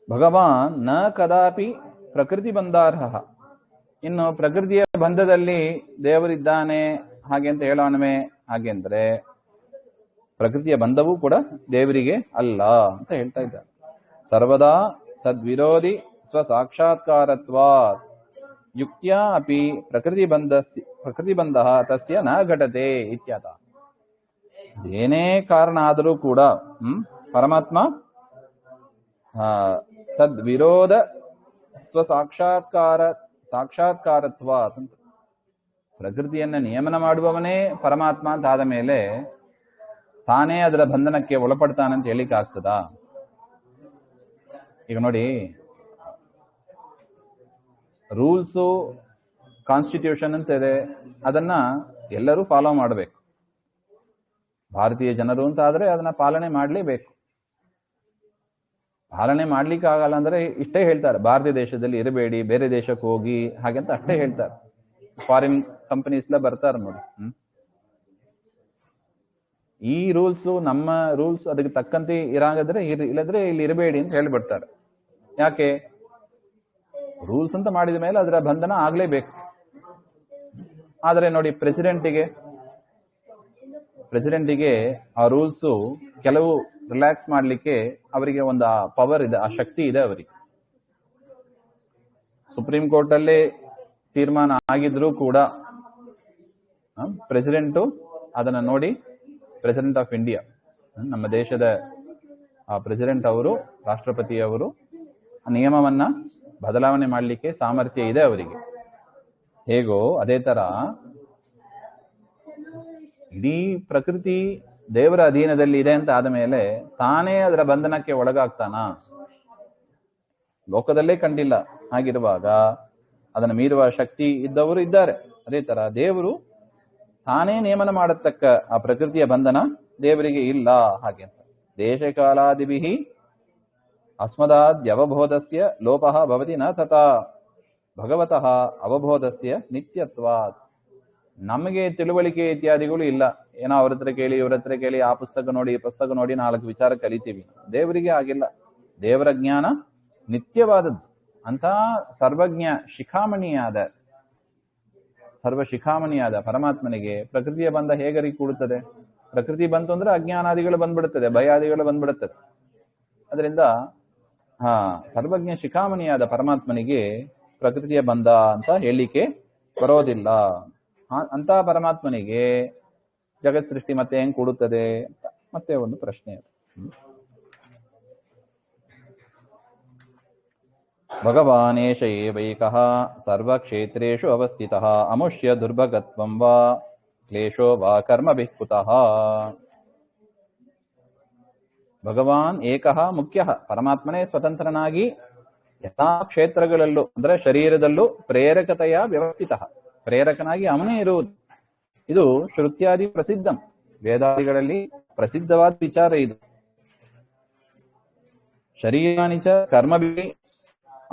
Speaker 1: ಭಗವಾನ್ ನ ಕದಾಪಿ ಪ್ರಕೃತಿ ಬಂಧಾರ್ಹ. ಇನ್ನು ಪ್ರಕೃತಿಯ ಬಂಧದಲ್ಲಿ ದೇವರಿದ್ದಾನೆ ಹಾಗೆ ಅಂತ ಹೇಳೋಣವೇ? ಹಾಗೆಂದ್ರೆ ಪ್ರಕೃತಿಯ ಬಂಧವೂ ಕೂಡ ದೇವರಿಗೆ ಅಲ್ಲ ಅಂತ ಹೇಳ್ತಾ ಇದ್ದಾರೆ. ಸರ್ವದಾ ತದ್ವಿರೋಧಿ ಸ್ವಸಾಕ್ಷಾತ್ಕಾರತ್ವಾತ್ ಯುಕ್ತ್ಯಾ ಅಪಿ ಪ್ರಕೃತಿ ಬಂಧ ತಸ್ಯ ನ ಘಟತೆ ಇತ್ಯತ. ಏನೇ ಕಾರಣ ಆದರೂ ಕೂಡ ಪರಮಾತ್ಮ ತದ್ವಿರೋಧ ಸಾಕ್ಷಾತ್ಕಾರತ್ವಾತ್ ಅಂತ. ಪ್ರಕೃತಿಯನ್ನ ನಿಯಮನ ಮಾಡುವವನೇ ಪರಮಾತ್ಮ ಅಂತ ಆದ ಮೇಲೆ ತಾನೇ ಅದರ ಬಂಧನಕ್ಕೆ ಒಳಪಡ್ತಾನಂತ ಹೇಳಿಕ್ ಆಗ್ತದಾ? ಈಗ ನೋಡಿ, ರೂಲ್ಸು, ಕಾನ್ಸ್ಟಿಟ್ಯೂಷನ್ ಅಂತ ಇದೆ, ಅದನ್ನ ಎಲ್ಲರೂ ಫಾಲೋ ಮಾಡಬೇಕು. ಭಾರತೀಯ ಜನರು ಅಂತ ಆದ್ರೆ ಅದನ್ನ ಪಾಲನೆ ಮಾಡ್ಲೇಬೇಕು. ಪಾಲನೆ ಮಾಡ್ಲಿಕ್ಕೆ ಆಗಲ್ಲ ಅಂದ್ರೆ ಇಷ್ಟೇ ಹೇಳ್ತಾರೆ, ಭಾರತೀಯ ದೇಶದಲ್ಲಿ ಇರಬೇಡಿ, ಬೇರೆ ದೇಶಕ್ಕೆ ಹೋಗಿ ಹಾಗೆಂತ ಅಷ್ಟೇ ಹೇಳ್ತಾರೆ. ಫಾರಿನ್ ಕಂಪನೀಸ್ ಎಲ್ಲ ಬರ್ತಾರೆ ನೋಡಿ. ಈ ರೂಲ್ಸ್ ನಮ್ಮ ರೂಲ್ಸ್ ಅದಕ್ಕೆ ತಕ್ಕಂತೆ ಇರಾಗದ್ರೆ ಇಲ್ಲದ್ರೆ ಇಲ್ಲಿ ಇರಬೇಡಿ ಅಂತ ಹೇಳಿಬಿಡ್ತಾರೆ. ಯಾಕೆ? ರೂಲ್ಸ್ ಅಂತ ಮಾಡಿದ ಮೇಲೆ ಅದರ ಬಂಧನ ಆಗ್ಲೇಬೇಕು. ಆದ್ರೆ ನೋಡಿ, ಪ್ರೆಸಿಡೆಂಟಿಗೆ ಆ ರೂಲ್ಸು ಕೆಲವು ರಿಲ್ಯಾಕ್ಸ್ ಮಾಡ್ಲಿಕ್ಕೆ ಅವರಿಗೆ ಒಂದು ಪವರ್ ಇದೆ, ಆ ಶಕ್ತಿ ಇದೆ ಅವರಿಗೆ. ಸುಪ್ರೀಂ ಕೋರ್ಟ್ ಅಲ್ಲೇ ತೀರ್ಮಾನ ಆಗಿದ್ರೂ ಕೂಡ ಪ್ರೆಸಿಡೆಂಟು ಅದನ್ನ ನೋಡಿ, ಪ್ರೆಸಿಡೆಂಟ್ ಆಫ್ ಇಂಡಿಯಾ, ನಮ್ಮ ದೇಶದ ಪ್ರೆಸಿಡೆಂಟ್ ಅವರು, ರಾಷ್ಟ್ರಪತಿಯವರು ನಿಯಮವನ್ನ ಬದಲಾವಣೆ ಮಾಡಲಿಕ್ಕೆ ಸಾಮರ್ಥ್ಯ ಇದೆ ಅವರಿಗೆ. ಹೇಗೋ ಅದೇ ತರ ಇಡೀ ಪ್ರಕೃತಿ ದೇವರ ಅಧೀನದಲ್ಲಿ ಇದೆ ಅಂತ ಆದ ಮೇಲೆ ತಾನೇ ಅದರ ಬಂಧನಕ್ಕೆ ಒಳಗಾಗ್ತಾನ? ಲೋಕದಲ್ಲೇ ಕಂಡಿಲ್ಲ. ಹಾಗಿರುವಾಗ ಅದನ್ನು ಮೀರುವ ಶಕ್ತಿ ಇದ್ದವರು ಇದ್ದಾರೆ. ಅದೇ ತರ ದೇವರು ತಾನೇ ನೇಮನ ಮಾಡತಕ್ಕ ಆ ಪ್ರಕೃತಿಯ ಬಂಧನ ದೇವರಿಗೆ ಇಲ್ಲ. ಹಾಗೆ ದೇಶಕಾಲಾದಿಭಿ ಅಸ್ಮದಾದ್ಯವಬೋಧಸ್ಯ ಲೋಪಃ ಭವತಿ ನ ತಥಾ ಭಗವತಃ ಅವಬೋಧಸ್ಯ ನಿತ್ಯತ್ವಾತ್. ನಮಗೆ ತಿಳುವಳಿಕೆ ಇತ್ಯಾದಿಗಳು ಇಲ್ಲ. ಏನೋ ಅವ್ರ ಹತ್ರ ಕೇಳಿ ಇವ್ರ ಹತ್ರ ಕೇಳಿ, ಆ ಪುಸ್ತಕ ನೋಡಿ ಈ ಪುಸ್ತಕ ನೋಡಿ 4 ವಿಚಾರ ಕಲಿತೀವಿ. ದೇವರಿಗೆ ಆಗಿಲ್ಲ. ದೇವರ ಜ್ಞಾನ ನಿತ್ಯವಾದದ್ದು. ಅಂತ ಸರ್ವಜ್ಞ ಸರ್ವಶಿಖಾಮಣಿಯಾದ ಪರಮಾತ್ಮನಿಗೆ ಪ್ರಕೃತಿಯ ಬಂಧ ಹೇಗರಿ ಕೂಡುತ್ತದೆ? ಪ್ರಕೃತಿ ಬಂತು ಅಂದ್ರೆ ಅಜ್ಞಾನಾದಿಗಳು ಬಂದ್ಬಿಡುತ್ತದೆ, ಭಯಾದಿಗಳು ಬಂದ್ಬಿಡುತ್ತದೆ. ಅದರಿಂದ ಸರ್ವಜ್ಞ ಶಿಖಾಮಣಿಯಾದ ಪರಮಾತ್ಮನಿಗೆ ಪ್ರಕೃತಿಯ ಬಂಧ ಅಂತ ಹೇಳಿಕೆ ಬರೋದಿಲ್ಲ. ಅಂತ ಪರಮಾತ್ಮನಿಗೆ ಜಗತ್ ಸೃಷ್ಟಿ ಮತ್ತೆ ಹೆಂಗ್ ಕೂಡುತ್ತದೆ ಅಂತ ಮತ್ತೆ ಒಂದು ಪ್ರಶ್ನೆ. ಭಗವಾನೇಶ ಏವೈಕಃ ಸರ್ವಕ್ಷೇತ್ರೇಷು ಅವಸ್ಥಿತಃ ಅಮುಷ್ಯ ದುರ್ಭಗತ್ವಂ ವಾ ಕ್ಲೇಶೋ ವಾ ಕರ್ಮಭಿಃ ಕುತಃ. ಭಗವಾನ್ ಏಕಃ ಮುಖ್ಯಃ, ಪರಮಾತ್ಮನೇ ಸ್ವತಂತ್ರನಾಗಿ ಎಲ್ಲಾ ಕ್ಷೇತ್ರಗಳಲ್ಲೂ ಅಂದ್ರೆ ಶರೀರದಲ್ಲೂ ಪ್ರೇರಕತೆಯ ವ್ಯವಸ್ಥಿತ, ಪ್ರೇರಕನಾಗಿ ಅವನೇ ಇರುವುದು. ಇದು ಶ್ರುತ್ಯಾದಿ ಪ್ರಸಿದ್ಧಂ, ವೇದಾದಿಗಳಲ್ಲಿ ಪ್ರಸಿದ್ಧವಾದ ವಿಚಾರ ಇದು. ಶರೀರಾಣಿ ಚ ಕರ್ಮಭಿಃ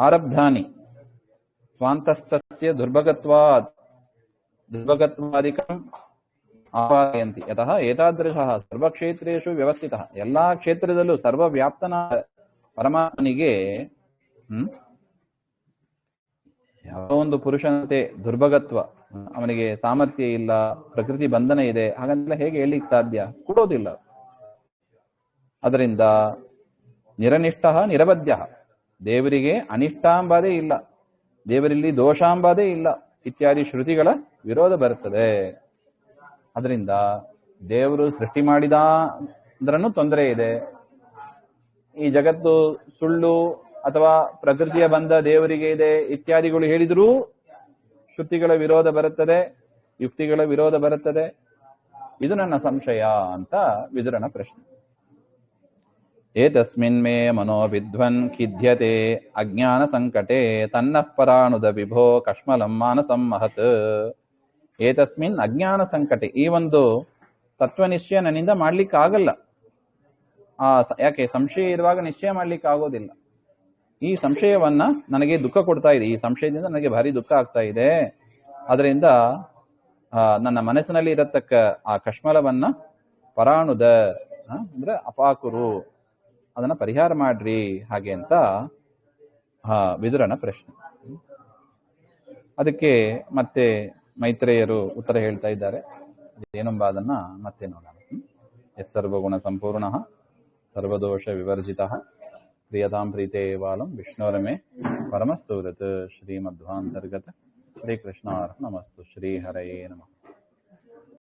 Speaker 1: ಆರಬ್ಧಾನಿ ಸ್ವಾಂತಸ್ಥಸ್ಯ ದುರ್ಭಗತ್ವಾದಿಕಂ ಆಪಾದಯಂತಿ ಯತಃ ಏತಾದೃಶಃ ಸರ್ವಕ್ಷೇತ್ರೇಷು ವ್ಯವಸ್ಥಿತಃ. ಎಲ್ಲಾ ಕ್ಷೇತ್ರದಲ್ಲೂ ಸರ್ವವ್ಯಾಪ್ತನಾದ ಪರಮಾತ್ಮನಿಗೆ ಯಾವ ಒಂದು ಪುರುಷನತೆ ದುರ್ಭಗತ್ವ, ಅವನಿಗೆ ಸಾಮರ್ಥ್ಯ ಇಲ್ಲ, ಪ್ರಕೃತಿ ಬಂಧನ ಇದೆ, ಹಾಗಂತೆಲ್ಲ ಹೇಗೆ ಹೇಳಲಿಕ್ಕೆ ಸಾಧ್ಯ? ಕೊಡೋದಿಲ್ಲ. ಅದರಿಂದ ನಿರನಿಷ್ಠ ನಿರಬದ್ಧ. ದೇವರಿಗೆ ಅನಿಷ್ಟ ಅಂಬಾದೇ ಇಲ್ಲ, ದೇವರಲ್ಲಿ ದೋಷಾಂಬಾದೇ ಇಲ್ಲ ಇತ್ಯಾದಿ ಶ್ರುತಿಗಳ ವಿರೋಧ ಬರುತ್ತದೆ. ಅದರಿಂದ ದೇವರು ಸೃಷ್ಟಿ ಮಾಡಿದ ಅಂದ್ರೂ ತೊಂದರೆ ಇದೆ, ಈ ಜಗತ್ತು ಸುಳ್ಳು ಅಥವಾ ಪ್ರಕೃತಿಯ ಬಂಧ ದೇವರಿಗೆ ಇದೆ ಇತ್ಯಾದಿಗಳು ಹೇಳಿದರೂ ಶ್ರುತಿಗಳ ವಿರೋಧ ಬರುತ್ತದೆ, ಯುಕ್ತಿಗಳ ವಿರೋಧ ಬರುತ್ತದೆ. ಇದು ನನ್ನ ಸಂಶಯ ಅಂತ ವಿದುರನ ಪ್ರಶ್ನೆ. ಏತಸ್ಮಿನ್ ಮೇ ಮನೋವಿದ್ವನ್ ಖಿದ್ಯತೆ ಅಜ್ಞಾನ ಸಂಕಟೆ ತನ್ನಃ ಪರಾನುದ ವಿಭೋ ಕಶ್ಮಲಂ ಮಾನಸಂ ಮಹತ್. ಏತಸ್ಮಿನ್ ಅಜ್ಞಾನ ಸಂಕಟೆ, ಈ ಒಂದು ತತ್ವನಿಶ್ಚಯ ನನ್ನಿಂದ ಮಾಡ್ಲಿಕ್ಕೆ ಆಗಲ್ಲ. ಯಾಕೆ? ಸಂಶಯ ಇರುವಾಗ ನಿಶ್ಚಯ ಮಾಡ್ಲಿಕ್ಕೆ ಆಗೋದಿಲ್ಲ. ಈ ಸಂಶಯವನ್ನ ನನಗೆ ದುಃಖ ಕೊಡ್ತಾ ಇದೆ, ಈ ಸಂಶಯದಿಂದ ನನಗೆ ಭಾರಿ ದುಃಖ ಆಗ್ತಾ ಇದೆ. ಅದರಿಂದ ನನ್ನ ಮನಸ್ಸಿನಲ್ಲಿ ಇರತಕ್ಕ ಆ ಕಶ್ಮಲವನ್ನ ಪರಾಣುದ ಅಂದ್ರೆ ಅಪಾಕುರು, ಅದನ್ನ ಪರಿಹಾರ ಮಾಡ್ರಿ ಹಾಗೆ ಅಂತ ವಿದುರನ ಪ್ರಶ್ನೆ. ಅದಕ್ಕೆ ಮತ್ತೆ ಮೈತ್ರೇಯರು ಉತ್ತರ ಹೇಳ್ತಾ ಇದ್ದಾರೆ. ಏನೊಂಬ ಅದನ್ನ ಮತ್ತೆ ನೋಡೋಣ. ಯಸ್ಸರ್ವಗುಣ ಸಂಪೂರ್ಣ ಸರ್ವದೋಷ ವಿವರ್ಜಿತ ಪ್ರಿಯತಾಂ ಪ್ರೀತೆ ಬಾಲಂ ವಿಷ್ಣೋರಮೇ ಪರಮಸೂರತ್ ಶ್ರೀಮಧ್ವಾಂತರ್ಗತ ಶ್ರೀಕೃಷ್ಣಾರ್ಪಣಮಸ್ತು. ಶ್ರೀ ಹರಯೇ ನಮಃ.